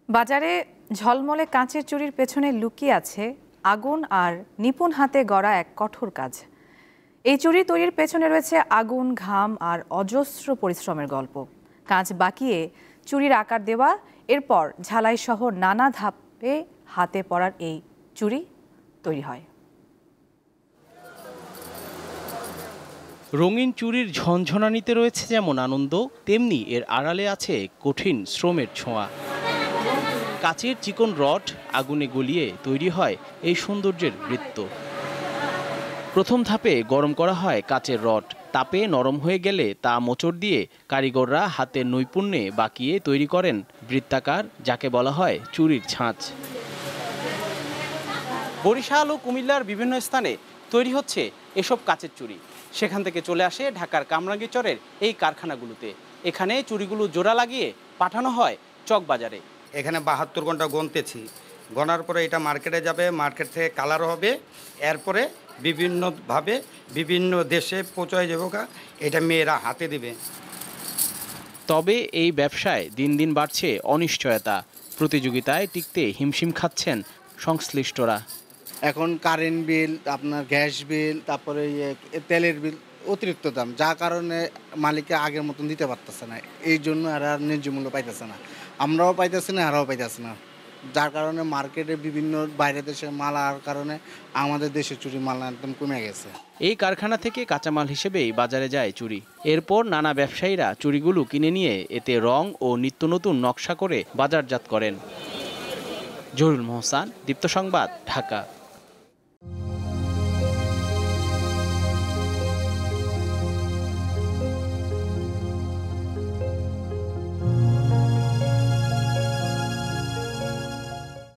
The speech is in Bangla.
বাজারে ঝলমলে কাঁচের চুড়ির পেছনে লুকিয়ে আছে আগুন আর নিপুণ হাতে গড়া এক কঠোর কাজ। এই চুড়ি তৈরির পেছনে রয়েছে আগুন, ঘাম আর অজস্র পরিশ্রমের গল্প। কাঁচ বাকিয়ে চুড়ির আকার দেওয়া, এরপর ঝালাই সহ নানা ধাপে হাতে পরার এই চুড়ি তৈরি হয়। রঙিন চুড়ির ঝনঝনানিতে রয়েছে যেমন আনন্দ, তেমনি এর আড়ালে আছে কঠিন শ্রমের ছোঁয়া। কাচের চিকন রড আগুনে গলিয়ে তৈরি হয় এই সৌন্দর্যের বৃত্ত। প্রথম ধাপে গরম করা হয় কাচের রড। তাপে নরম হয়ে গেলে তা মোচড় দিয়ে কারিগররা হাতের নৈপুণ্যে বাঁকিয়ে তৈরি করেন বৃত্তাকার, যাকে বলা হয় চুড়ির ছাঁচ। বরিশাল ও কুমিল্লার বিভিন্ন স্থানে তৈরি হচ্ছে এসব কাচের চুড়ি। সেখান থেকে চলে আসে ঢাকার কামরাঙ্গীরচরের এই কারখানাগুলোতে। এখানে চুড়িগুলো জোড়া লাগিয়ে পাঠানো হয় চকবাজারে। এখানে 72 ঘন্টা গনতেছি, গনার পরে এটা মার্কেটে যাবে, মার্কেট থেকে কালার হবে, এরপরে বিভিন্নভাবে বিভিন্ন দেশে পৌঁছায় যাবে, এটা মেয়েরা হাতে দিবে। তবে এই ব্যবসায় দিন দিন বাড়ছে অনিশ্চয়তা। প্রতিযোগিতায় টিকতে হিমশিম খাচ্ছেন সংশ্লিষ্টরা। এখন কারেন্ট বিল, আপনার গ্যাস বিল, তারপরে তেলের বিল অতিরিক্ত দাম, যার কারণে মালিককে আগের মতন দিতে পারতেছে না। এই জন্য এরা ন্যায্য মূল্য পাইতেছে না, আমরাও পাইতেছি না, এরাও পাইতেছে না। যার কারণে মার্কেটে বিভিন্ন বাইরে দেশে মাল আসার কারণে আমাদের দেশে চুরি মাল একদম কমে গেছে। এই কারখানা থেকে কাঁচামাল হিসেবেই বাজারে যায় চুড়ি। এরপর নানা ব্যবসায়ীরা চুড়িগুলো কিনে নিয়ে এতে রং ও নিত্য নতুন নকশা করে বাজারজাত করেন। জহুরুল মোহসান, দীপ্ত সংবাদ, ঢাকা।